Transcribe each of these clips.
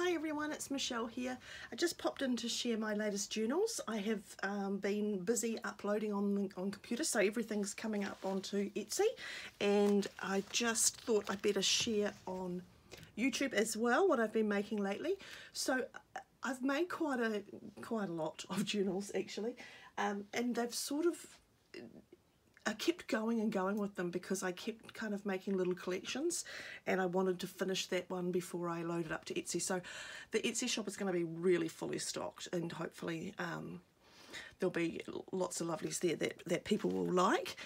Hi everyone, it's Michelle here. I just popped in to share my latest journals. I have been busy uploading on computer, so everything's coming up onto Etsy, and I just thought I'd better share on YouTube as well what I've been making lately. So I've made quite a lot of journals actually, and they've sort of, I kept going and going with them because I kept kind of making little collections, and I wanted to finish that one before I loaded up to Etsy. So the Etsy shop is going to be really fully stocked, and hopefully there'll be lots of lovelies there that people will like.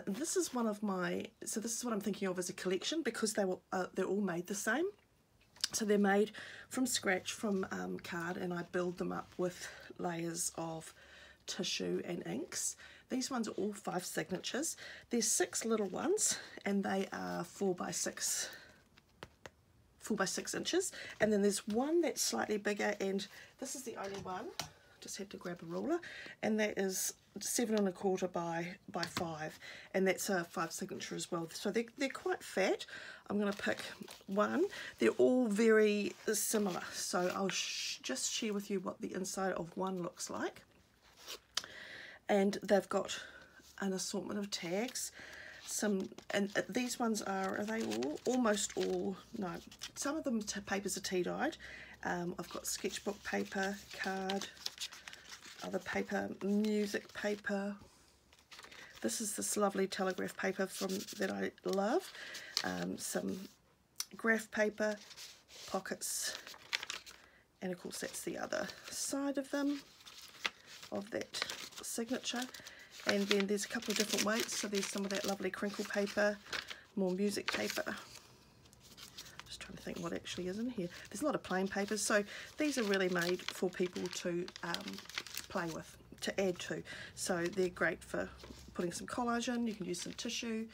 This is one of my, so this is what I'm thinking of as a collection, because they're all made the same. So they're made from scratch from card, and I build them up with layers of tissue and inks. These ones are all 5 signatures. There's 6 little ones, and they are 4 by 6 inches. And then there's one that's slightly bigger, and this is the only one. Just had to grab a ruler, and that is 7 1/4 by 5, and that's a 5 signature as well. So they're quite fat. I'm going to pick one. They're all very similar, so I'll just share with you what the inside of one looks like. And they've got an assortment of tags. And these ones are they all? Almost all, no. Some of them papers are tea dyed. I've got sketchbook paper, card, other paper, music paper. This is this lovely telegraph paper that I love. Some graph paper, pockets, and of course that's the other side of them, of that signature. And then there's a couple of different weights, so there's some of that lovely crinkle paper, more music paper. Just trying to think what actually is in here. There's a lot of plain papers, so these are really made for people to play with, to add to. So they're great for putting some collage in. You can use some tissue,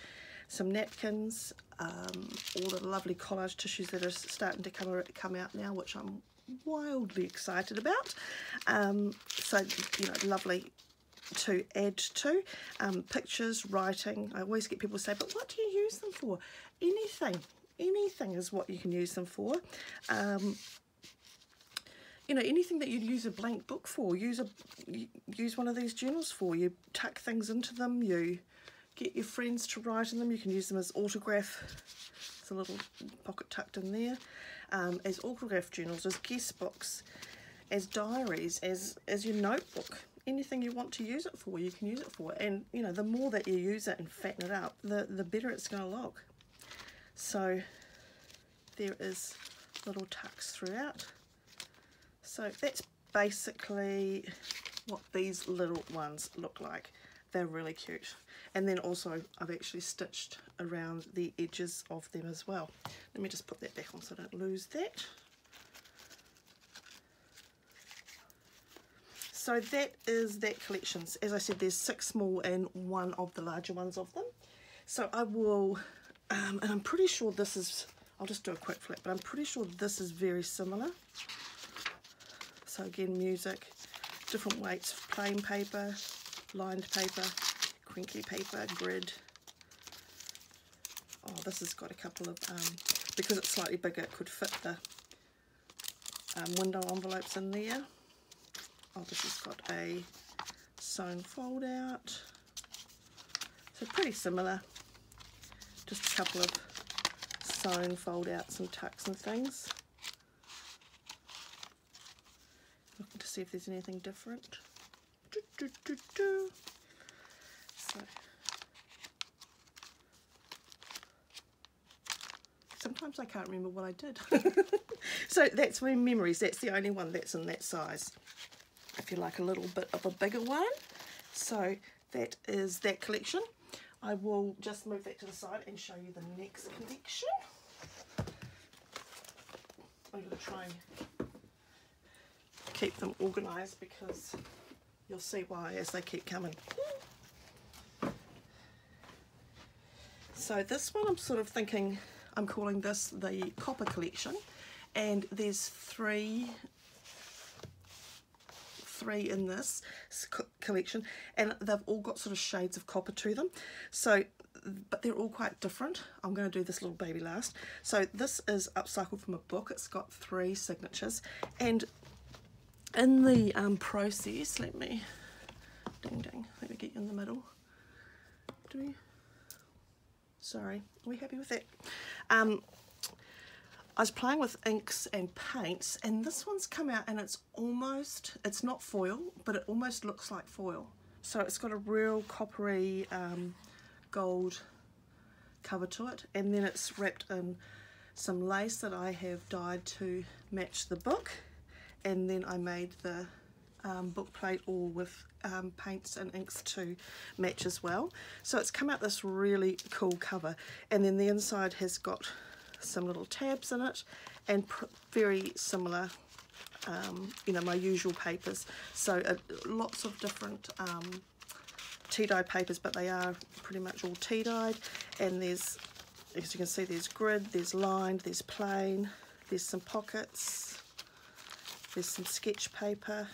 some napkins, all the lovely collage tissues that are starting to come out now, which I'm wildly excited about. So, you know, lovely to add to. Pictures, writing. I always get people say, but what do you use them for? Anything is what you can use them for. You know, anything that you'd use a blank book for, use one of these journals for. You tuck things into them, you get your friends to write in them. You can use them as autograph. There's a little pocket tucked in there. As autograph journals, as guest books, as diaries, as your notebook. Anything you want to use it for, you can use it for. And you know, the more that you use it and fatten it up, the better it's going to look. So there is little tucks throughout. So that's basically what these little ones look like. They're really cute. And then also I've actually stitched around the edges of them as well. Let me just put that back on so I don't lose that. So that is that collection. As I said, there's 6 small and 1 of the larger ones of them. So I will, and I'm pretty sure this is, I'll just do a quick flip, but I'm pretty sure this is very similar. So again, music, different weights, plain paper, lined paper, crinkly paper, grid. Oh, this has got a couple of, because it's slightly bigger, it could fit the window envelopes in there. Oh, this has got a sewn fold out. So pretty similar, just a couple of sewn fold outs and tucks and things. Looking to see if there's anything different. So sometimes I can't remember what I did. So that's my memories. That's the only one that's in that size. If you like a little bit of a bigger one. So that is that collection. I will just move that to the side and show you the next collection. I'm going to try and keep them organised because you'll see why as they keep coming. So this one I'm sort of thinking, I'm calling this the Copper collection, and there's 3 3 in this collection, and they've all got sort of shades of copper to them. So, but they're all quite different. I'm going to do this little baby last. So this is upcycled from a book. It's got 3 signatures, and in the process, let me get you in the middle. Sorry, are we happy with that? I was playing with inks and paints, and this one's come out, and it's not foil, but it almost looks like foil. So it's got a real coppery gold cover to it, and then it's wrapped in some lace that I have dyed to match the book, and then I made the book plate all with paints and inks to match as well. So it's come out this really cool cover, and then the inside has got some little tabs in it, and very similar, you know, my usual papers. So lots of different tea dyed papers, but they are pretty much all tea dyed. And there's, as you can see, there's grid, there's lined, there's plain, there's some pockets, there's some sketch paper,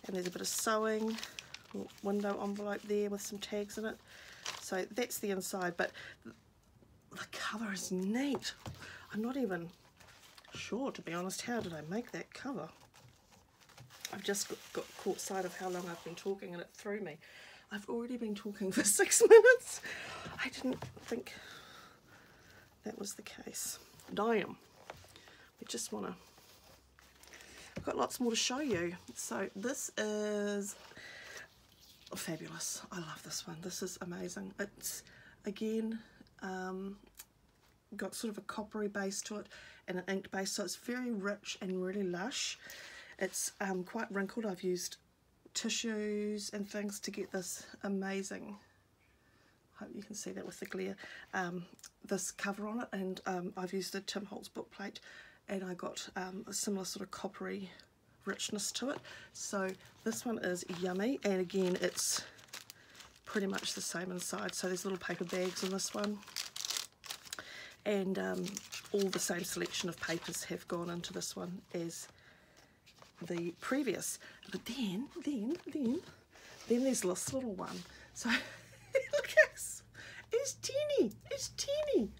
and there's a bit of sewing, window envelope there with some tags in it. So that's the inside, but the cover is neat. I'm not even sure, to be honest, how did I make that cover? I've just got caught sight of how long I've been talking, and it threw me. I've already been talking for 6 minutes. I didn't think that was the case. Damn. We just want to... I've got lots more to show you. So this is fabulous. I love this one. This is amazing. It's, again, got sort of a coppery base to it and an inked base, so it's very rich and really lush. It's quite wrinkled. I've used tissues and things to get this amazing, I hope you can see that with the glare, this cover on it, and I've used a Tim Holtz book plate, and I got a similar sort of coppery richness to it. So this one is yummy, and again it's pretty much the same inside. So there's little paper bags in this one, and all the same selection of papers have gone into this one as the previous. But then there's this little one. So look at this. It's teeny. It's teeny.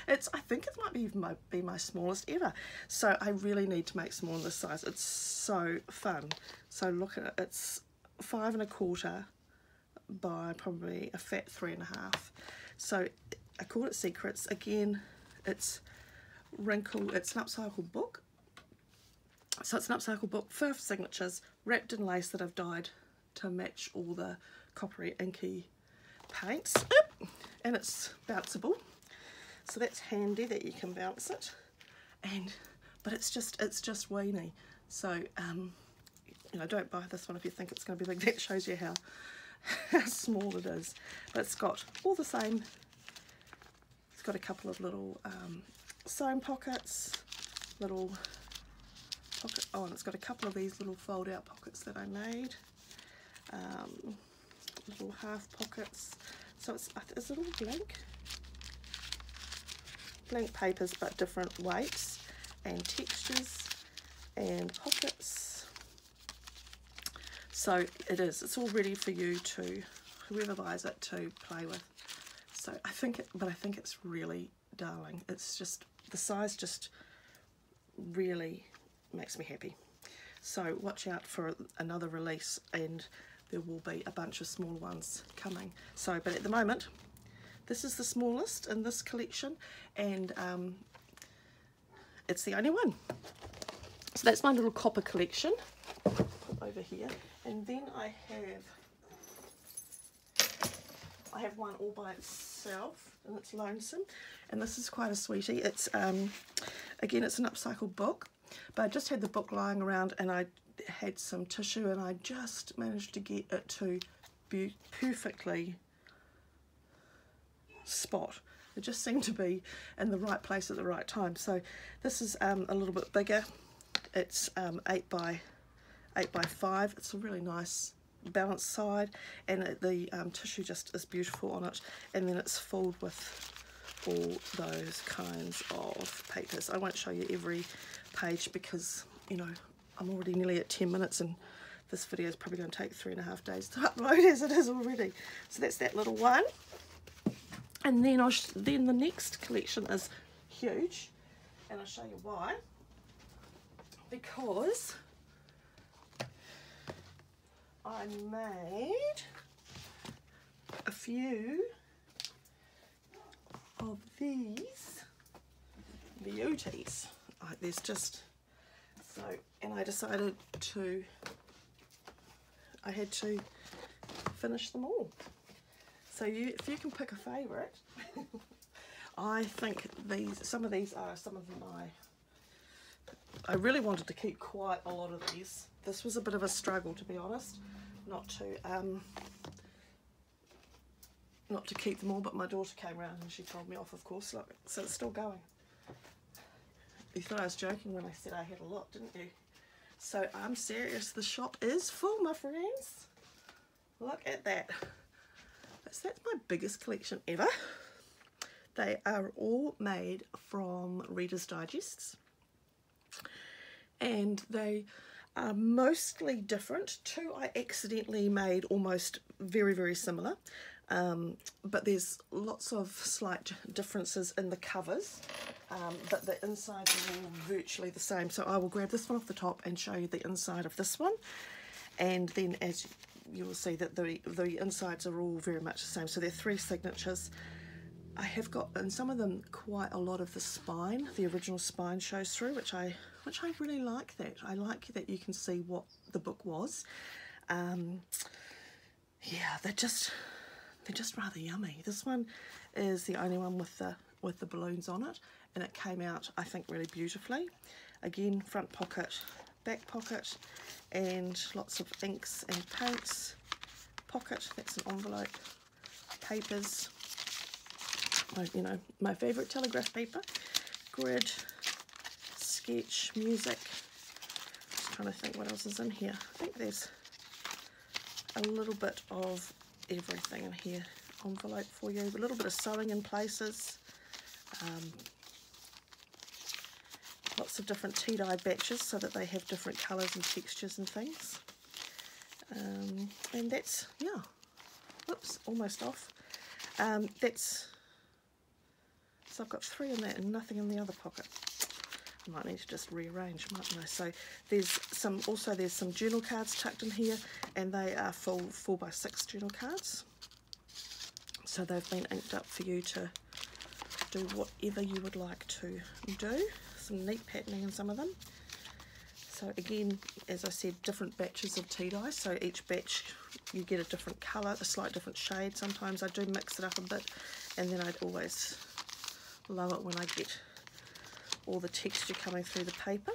I think it might be my smallest ever. So I really need to make some more in this size. It's so fun. So look at it. It's 5 1/4 by probably a fat 3 1/2. So I call it Secrets. Again, it's wrinkled. It's an upcycled book. So it's an upcycled book, 5 signatures, wrapped in lace that I've dyed to match all the coppery inky paints. And it's bounceable. So that's handy that you can bounce it. But it's just weeny. So you know, don't buy this one if you think it's going to be big. That shows you how small it is. But it's got all the same. It's got a couple of little sewn pockets, little pocket. Oh, and it's got a couple of these little fold-out pockets that I made. Little half pockets. So it's a little blank papers, but different weights and textures and pockets. So it's all ready for you to, whoever buys it, to play with. So I think it's really darling. It's just, the size just really makes me happy. So watch out for another release, and there will be a bunch of small ones coming. So, but at the moment, this is the smallest in this collection, and it's the only one. So that's my little copper collection over here. And then I have one all by itself, and it's lonesome. And this is quite a sweetie. It's again, it's an upcycled book, but I just had the book lying around, and I had some tissue, and I just managed to get it to be perfectly spot. It just seemed to be in the right place at the right time. So this is a little bit bigger. It's 8 by 5. It's a really nice balanced side, and the tissue just is beautiful on it, and then it's filled with all those kinds of papers. I won't show you every page because, you know, I'm already nearly at 10 minutes and this video is probably going to take 3.5 days to upload as it is already. So that's that little one. And then then the next collection is huge, and I'll show you why. Because I made a few of these beauties. There's just so, and I decided I had to finish them all. So if you can pick a favourite, I think some of these are some of I really wanted to keep quite a lot of these. This was a bit of a struggle, to be honest, not to keep them all, but my daughter came around and she told me off, of course. Look, so it's still going. You thought I was joking when I said I had a lot, didn't you? So I'm serious, the shop is full, my friends. Look at that. That's my biggest collection ever. They are all made from Reader's Digests, and they are mostly different. Two I accidentally made almost very, very similar, but there's lots of slight differences in the covers, but the insides are all virtually the same. So I will grab this one off the top and show you the inside of this one, and then as you will see that the insides are all very much the same. So they're 3 signatures. I have got in some of them quite a lot of the spine, the original spine shows through, which I really like that. I like that you can see what the book was. Yeah, they're just rather yummy. This one is the only one with the balloons on it, and it came out, I think, really beautifully. Again, front pocket, back pocket, and lots of inks and paints. Pocket, that's an envelope, papers, my favourite telegraph paper, grid, sketch, music. Just trying to think what else is in here. I think there's a little bit of everything in here. Envelope for you, a little bit of sewing in places. Lots of different tea-dye batches so that they have different colours and textures and things. And that's, yeah, whoops, almost off. So I've got 3 in that and nothing in the other pocket. I might need to just rearrange, mightn't I? So there's some journal cards tucked in here, and they are full 4x6 journal cards. So they've been inked up for you to do whatever you would like to do. Some neat patterning in some of them. So again, as I said, different batches of tea dye. So each batch you get a different colour, a slight different shade. Sometimes I do mix it up a bit, and then I'd always love it when I get all the texture coming through the paper.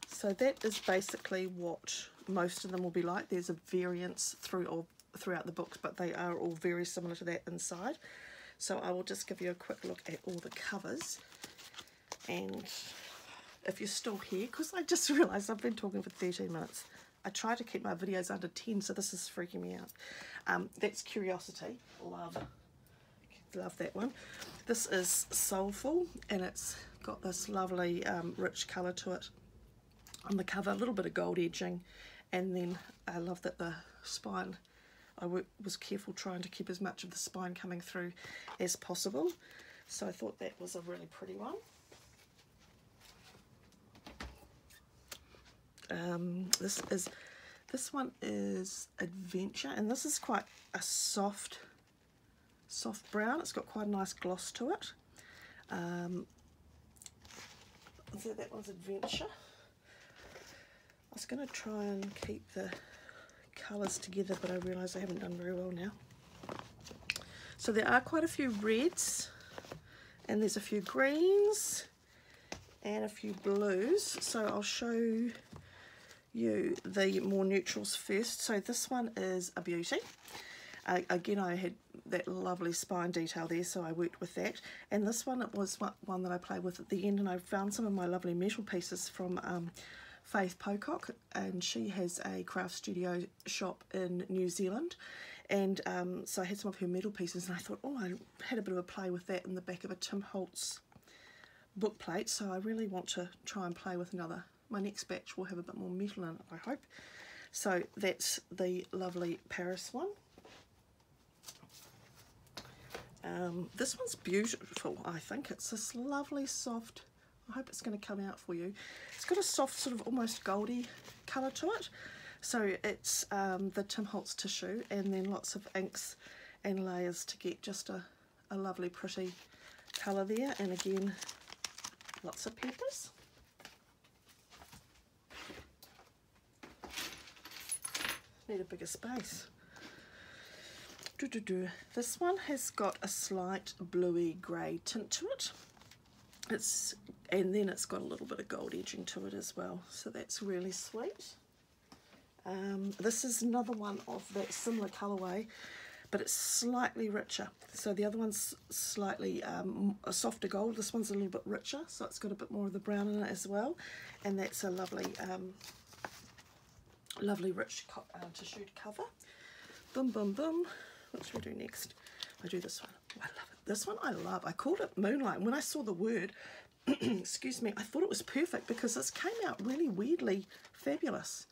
So that is basically what most of them will be like. There's a variance throughout the books, but they are all very similar to that inside. So I will just give you a quick look at all the covers. And if you're still here, because I just realised I've been talking for 13 minutes. I try to keep my videos under 10, so this is freaking me out. That's Curiosity. Love that one. This is Soulful, and it's got this lovely rich colour to it on the cover, a little bit of gold edging, and then I love that the spine, I was careful trying to keep as much of the spine coming through as possible, so I thought that was a really pretty one. This one is Adventure, and this is quite a soft brown. It's got quite a nice gloss to it. So that one's Adventure. I was going to try and keep the colours together, but I realise I haven't done very well now. So there are quite a few reds, and there's a few greens and a few blues. So I'll show you the more neutrals first. So this one is a beauty. Again, I had that lovely spine detail there, so I worked with that. And this one, it was one that I played with at the end, and I found some of my lovely metal pieces from Faith Pocock, and she has a craft studio shop in New Zealand. And so I had some of her metal pieces, and I thought, oh, I had a bit of a play with that in the back of a Tim Holtz book plate, so I really want to try and play with my next batch will have a bit more metal in it, I hope. So that's the lovely Paris one. This one's beautiful, I think. It's this lovely soft, I hope it's going to come out for you. It's got a soft sort of almost goldy colour to it. So it's the Tim Holtz tissue, and then lots of inks and layers to get just a lovely pretty colour there. And again, lots of peppers. Need a bigger space. This one has got a slight bluey grey tint to it. And then it's got a little bit of gold edging to it as well, so that's really sweet. This is another one of that similar colourway, but it's slightly richer. So the other one's slightly a softer gold. This one's a little bit richer, so it's got a bit more of the brown in it as well. And that's a lovely, lovely rich tissued cover. Boom, boom, boom. What should we do next? I do this one. Oh, I love it. This one I love. I called it Moonlight. When I saw the word, excuse me, I thought it was perfect because this came out really weirdly fabulous.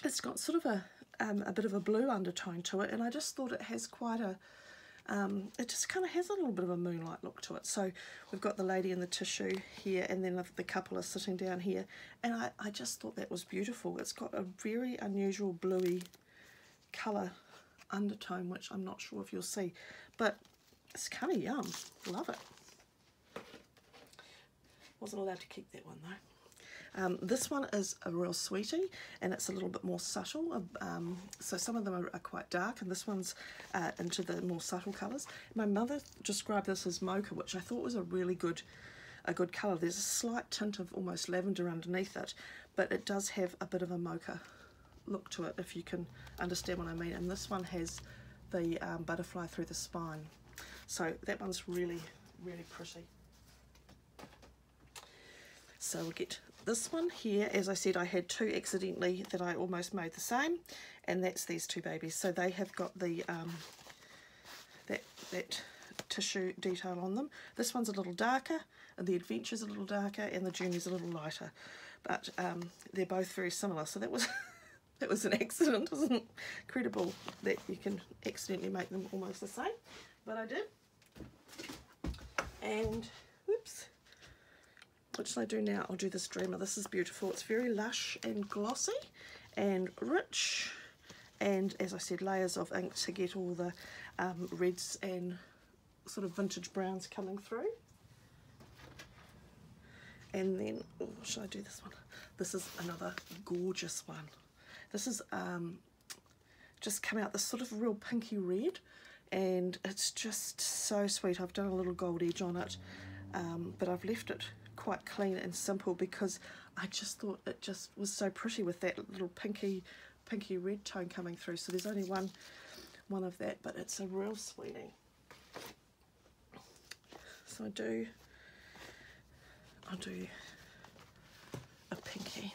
It's got sort of a bit of a blue undertone to it, and I just thought it has quite a, it just kind of has a little bit of a moonlight look to it. So we've got the lady in the tissue here, and then the couple are sitting down here, and I just thought that was beautiful. It's got a very unusual bluey colour undertone, which I'm not sure if you'll see, but it's kind of yum. Love it. Wasn't allowed to keep that one though. This one is a real sweetie, and it's a little bit more subtle. So some of them are quite dark, and this one's into the more subtle colours. My mother described this as mocha, which I thought was a really good colour. There's a slight tint of almost lavender underneath it, but it does have a bit of a mocha look to it, if you can understand what I mean. And this one has the butterfly through the spine, so that one's really, really pretty. So we'll get this one here. As I said, I had two accidentally that I almost made the same, and that's these two babies. So they have got the that tissue detail on them. This one's a little darker, and the Adventure's a little darker, and the Journey's a little lighter, but they're both very similar. So that was that was an accident. It wasn't credible that you can accidentally make them almost the same, but I did. And whoops, what shall I do now? I'll do this Dreamer. This is beautiful. It's very lush and glossy and rich, and as I said, layers of ink to get all the reds and sort of vintage browns coming through. And then, oh, shall I do this one? This is another gorgeous one. This is just come out this sort of real pinky red, and it's just so sweet. I've done a little gold edge on it, but I've left it quite clean and simple because I just thought it just was so pretty with that little pinky red tone coming through. So there's only one of that, but it's a real sweetie. So I'll do a pinky.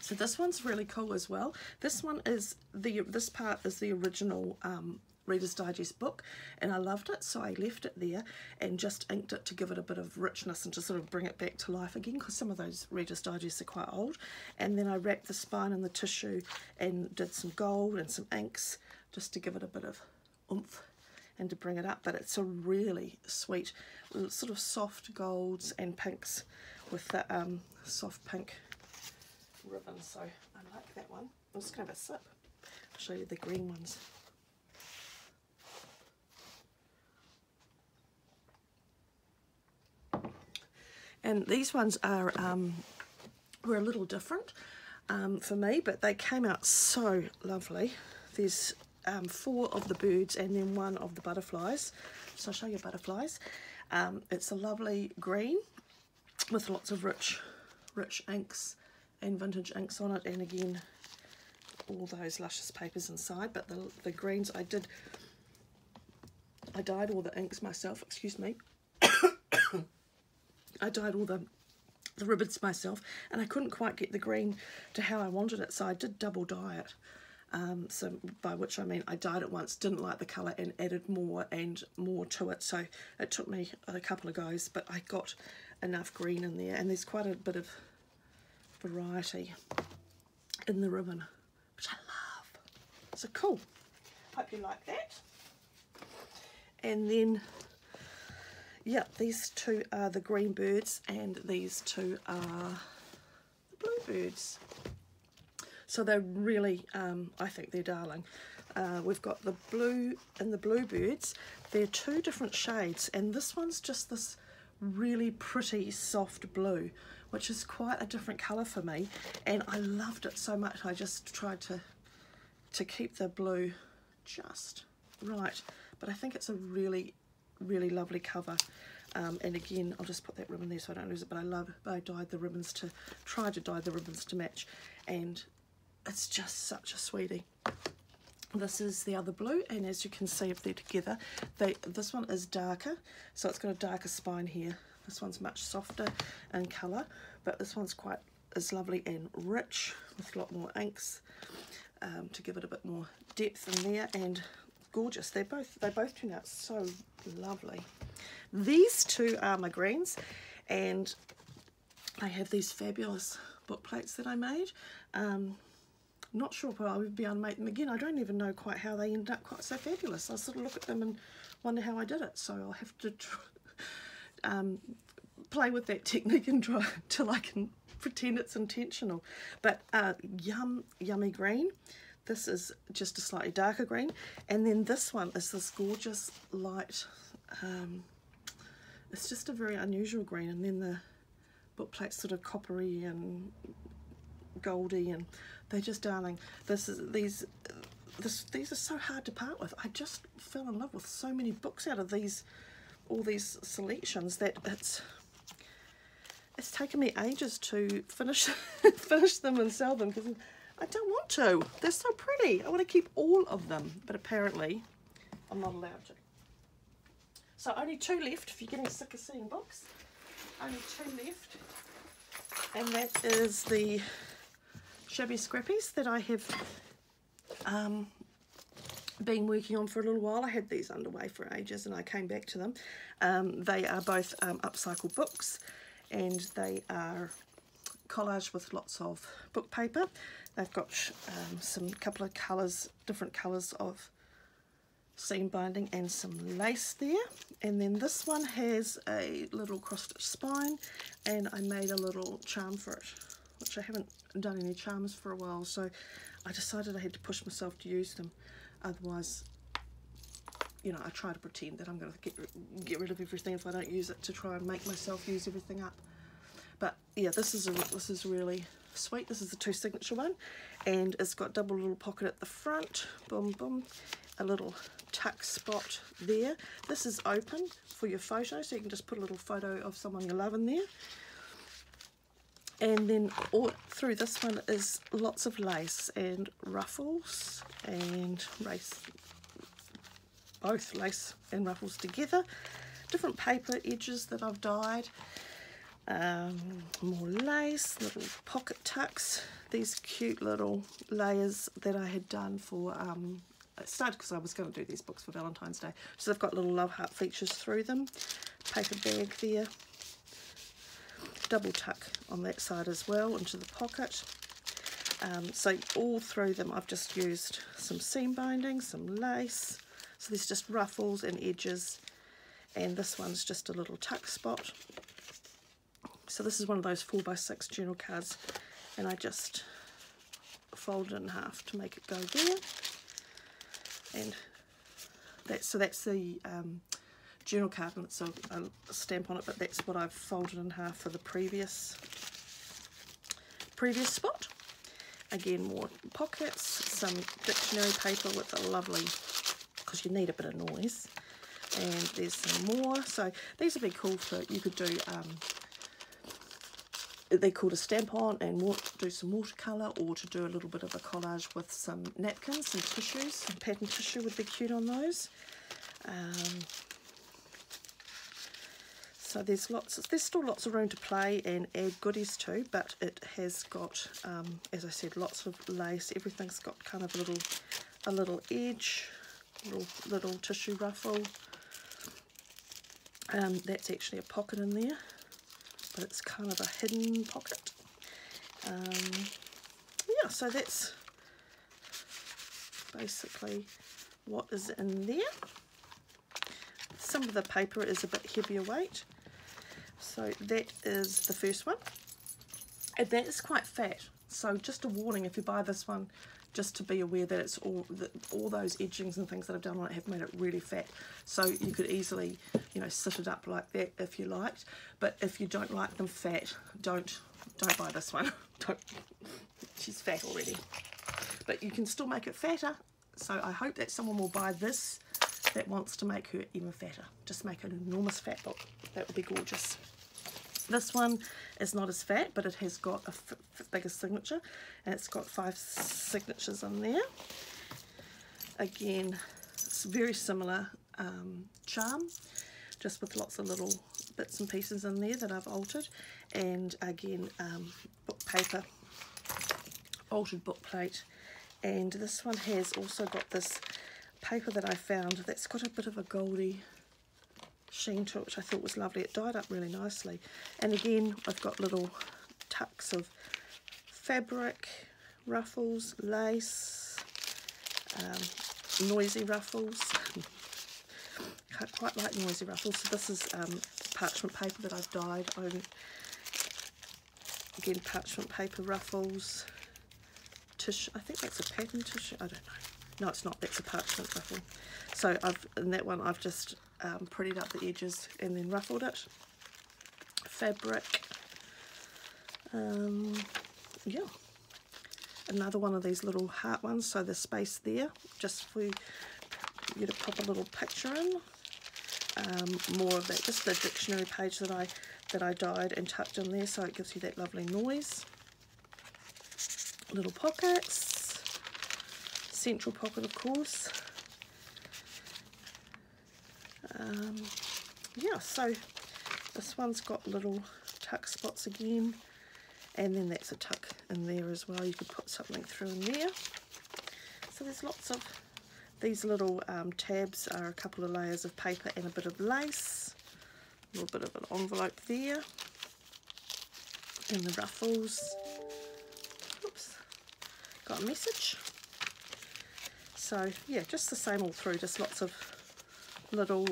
So this one's really cool as well. This one is this part is the original Reader's Digest book, and I loved it, so I left it there and just inked it to give it a bit of richness and to sort of bring it back to life again, because some of those Reader's Digests are quite old. And then I wrapped the spine in the tissue and did some gold and some inks just to give it a bit of oomph and to bring it up. But it's a really sweet sort of soft golds and pinks with the soft pink ribbon, so I like that one. I'm just going to have a sip. I'll show you the green ones. And these ones are were a little different for me, but they came out so lovely. There's 4 of the birds and then 1 of the butterflies. So I'll show you butterflies. It's a lovely green with lots of rich inks and vintage inks on it, and again all those luscious papers inside. But the greens, I dyed all the inks myself, excuse me. I dyed all the ribbons myself, and I couldn't quite get the green to how I wanted it, so I did double dye it. So by which I mean I dyed it once, didn't like the colour, and added more and more to it. So it took me a couple of goes, but I got enough green in there, and there's quite a bit of variety in the ribbon, which I love. So cool. Hope you like that. And then, yeah, these two are the green birds, and these two are the blue birds. So they're really, I think they're darling. We've got the blue and the bluebirds. They're two different shades, and this one's just this really pretty soft blue, which is quite a different colour for me, and I loved it so much. I just tried to keep the blue just right, but I think it's a really, really lovely cover. And again, I'll just put that ribbon there so I don't lose it, but I dyed the ribbons tried to dye the ribbons to match, and it's just such a sweetie. This is the other blue, and as you can see if they're together, this one is darker, so it's got a darker spine here. This one's much softer in colour, but this one's is lovely and rich with a lot more inks to give it a bit more depth in there, and gorgeous. They both turn out so lovely. These two are my greens, and I have these fabulous book plates that I made. Not sure if I would be able to make them again. I don't even know quite how they ended up quite so fabulous. I sort of look at them and wonder how I did it. So I'll have to play with that technique and try till I can pretend it's intentional. But yummy green. This is just a slightly darker green. And then this one is this gorgeous light. It's just a very unusual green. And then the book plate's sort of coppery and goldy, and they're just darling. These are so hard to part with. I just fell in love with so many books out of all these selections that it's taken me ages to finish them and sell them, because I don't want to. They're so pretty. I want to keep all of them, but apparently I'm not allowed to. So only two left. If you're getting sick of seeing books, only two left, and that is the Shabby Scrappies that I have been working on for a little while. I had these underway for ages and I came back to them. They are both upcycled books, and they are collage with lots of book paper. They've got couple of colours, different colours of seam binding and some lace there. And then this one has a little cross-stitch spine, and I made a little charm for it, which I haven't done any charms for a while, so I decided I had to push myself to use them. Otherwise, you know, I try to pretend that I'm going to get rid of everything if I don't use it, to try and make myself use everything up. But yeah, this is really sweet. This is the 2 signature one, and it's got double little pocket at the front, boom boom, a little tuck spot there. This is open for your photo, so you can just put a little photo of someone you love in there. And then all through this one is lots of lace and ruffles and both lace and ruffles together. Different paper edges that I've dyed. More lace, little pocket tucks. These cute little layers that I had done for, it started because I was going to do these books for Valentine's Day. So they've got little love heart features through them. Paper bag there. Double tuck on that side as well into the pocket. So all through them I've just used some seam binding, some lace. So there's just ruffles and edges, and this one's just a little tuck spot. So this is one of those 4x6 journal cards, and I just fold it in half to make it go there. And that's the journal card, and it's a stamp on it, but that's what I've folded in half for the previous spot. Again, more pockets, some dictionary paper with a lovely, because you need a bit of noise, and there's some more. So these would be cool for, you could do, they're cool to stamp on and do some watercolour, or to do a little bit of a collage with some napkins, some tissues. Some pattern tissue would be cute on those. So there's still lots of room to play and add goodies to, but it has got, as I said, lots of lace. Everything's got kind of a little edge, little tissue ruffle. That's actually a pocket in there, but it's kind of a hidden pocket. Yeah, so that's basically what is in there. Some of the paper is a bit heavier weight, so that is the first one, and that is quite fat. So just a warning, if you buy this one, just to be aware that it's all those edgings and things that I've done on it have made it really fat. So you could easily, you know, sit it up like that if you liked. But if you don't like them fat, don't buy this one. Don't. She's fat already. But you can still make it fatter. So I hope that someone will buy this that wants to make her even fatter. Just make an enormous fat book. That would be gorgeous. This one is not as fat, but it has got a bigger signature, and it's got 5 signatures in there. Again, it's very similar charm, just with lots of little bits and pieces in there that I've altered. And again, book paper, altered book plate. And this one has also got this paper that I found that's got a bit of a goldy sheen to it, which I thought was lovely. It dyed up really nicely. And again, I've got little tucks of fabric, ruffles, lace, noisy ruffles. I quite like noisy ruffles. So this is parchment paper that I've dyed on. Again, parchment paper ruffles, tissue. I think that's a pattern tissue. I don't know. No, it's not. That's a parchment ruffle. So in that one I've just prettied up the edges and then ruffled it. Fabric. Yeah. Another one of these little heart ones. So the space there, just for you to pop a little picture in. More of that, just the dictionary page that I dyed and tucked in there, so it gives you that lovely noise. Little pockets, central pocket of course. Yeah, so this one's got little tuck spots again, and then that's a tuck in there as well. You could put something through in there. So there's lots of these little tabs are a couple of layers of paper and a bit of lace, a little bit of an envelope there, and the ruffles. Oops, got a message. So yeah, just the same all through, just lots of little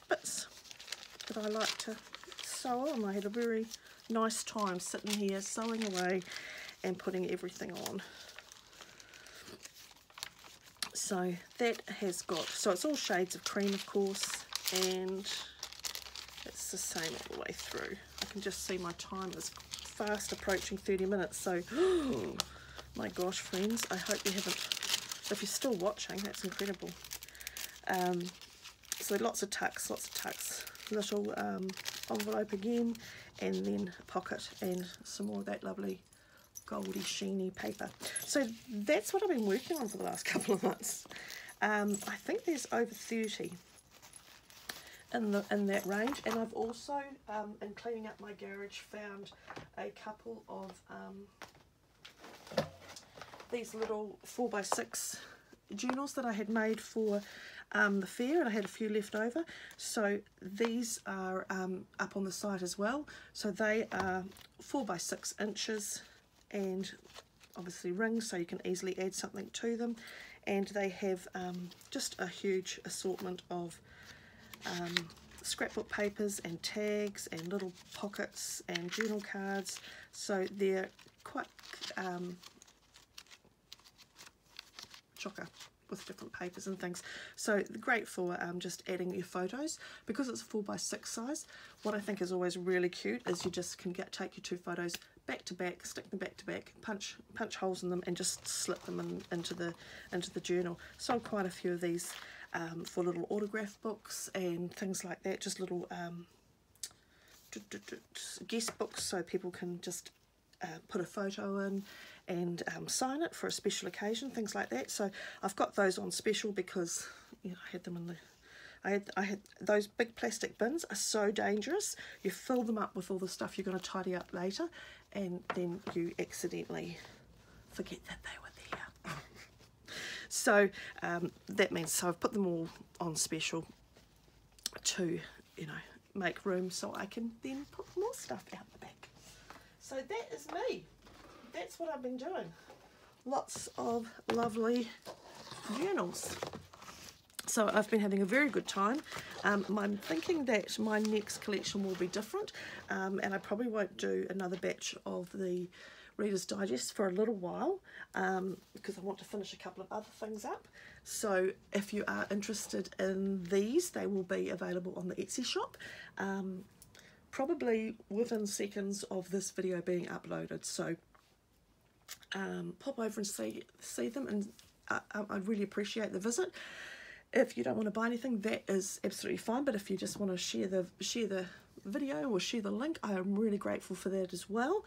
bits that I like to sew on. I had a very nice time sitting here sewing away and putting everything on. So that has got, so it's all shades of cream of course, and it's the same all the way through. I can just see my time is fast approaching 30 minutes, so my gosh friends, I hope you haven't, if you're still watching, that's incredible. So lots of tucks, little envelope again, and then a pocket and some more of that lovely goldy sheeny paper. So that's what I've been working on for the last couple of months. I think there's over 30 in that range, and I've also in cleaning up my garage found a couple of these little 4x6 journals that I had made for the fair, and I had a few left over, so these are up on the site as well. So they are 4x6 inches and obviously rings, so you can easily add something to them, and they have just a huge assortment of scrapbook papers and tags and little pockets and journal cards, so they're quite chocker with different papers and things. So great for just adding your photos. Because it's 4x6 size, what I think is always really cute is you just can take your 2 photos back to back, stick them back to back, punch holes in them, and just slip them into the journal. Sold quite a few of these for little autograph books and things like that, just little guest books, so people can just put a photo in and sign it for a special occasion, things like that. So I've got those on special because, you know, I had them I had those big plastic bins are so dangerous. You fill them up with all the stuff you're going to tidy up later, and then you accidentally forget that they were there. So that means, so I've put them all on special to, you know, make room so I can then put more stuff out the back. So that is me. That's what I've been doing. Lots of lovely journals. So I've been having a very good time. I'm thinking that my next collection will be different, and I probably won't do another batch of the Reader's Digest for a little while, because I want to finish a couple of other things up. So if you are interested in these, they will be available on the Etsy shop, probably within seconds of this video being uploaded. So pop over and see them, and I'd really appreciate the visit. If you don't want to buy anything, that is absolutely fine, but if you just want to share the video or share the link, I am really grateful for that as well.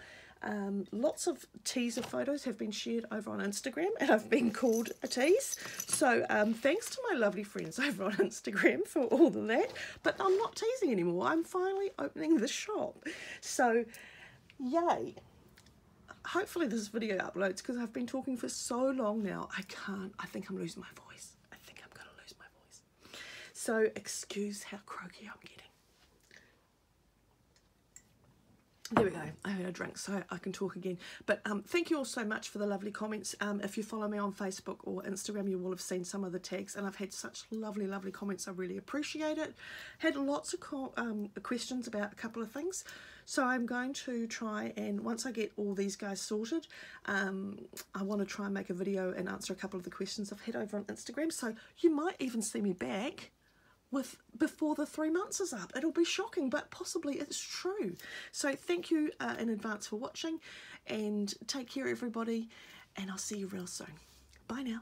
Lots of teaser photos have been shared over on Instagram, and I've been called a tease. So thanks to my lovely friends over on Instagram for all of that. But I'm not teasing anymore. I'm finally opening the shop. So yay. Hopefully this video uploads, because I've been talking for so long now. I think I'm losing my voice. I think I'm going to lose my voice. So excuse how croaky I'm getting. There we go. I had a drink so I can talk again. But thank you all so much for the lovely comments. If you follow me on Facebook or Instagram, you will have seen some of the tags, and I've had such lovely, lovely comments. I really appreciate it. Had lots of questions about a couple of things. So I'm going to try, and once I get all these guys sorted, I want to try and make a video and answer a couple of the questions I've had over on Instagram. So you might even see me back before the 3 months is up. It'll be shocking, but possibly it's true. So thank you in advance for watching, and take care everybody, and I'll see you real soon. Bye now.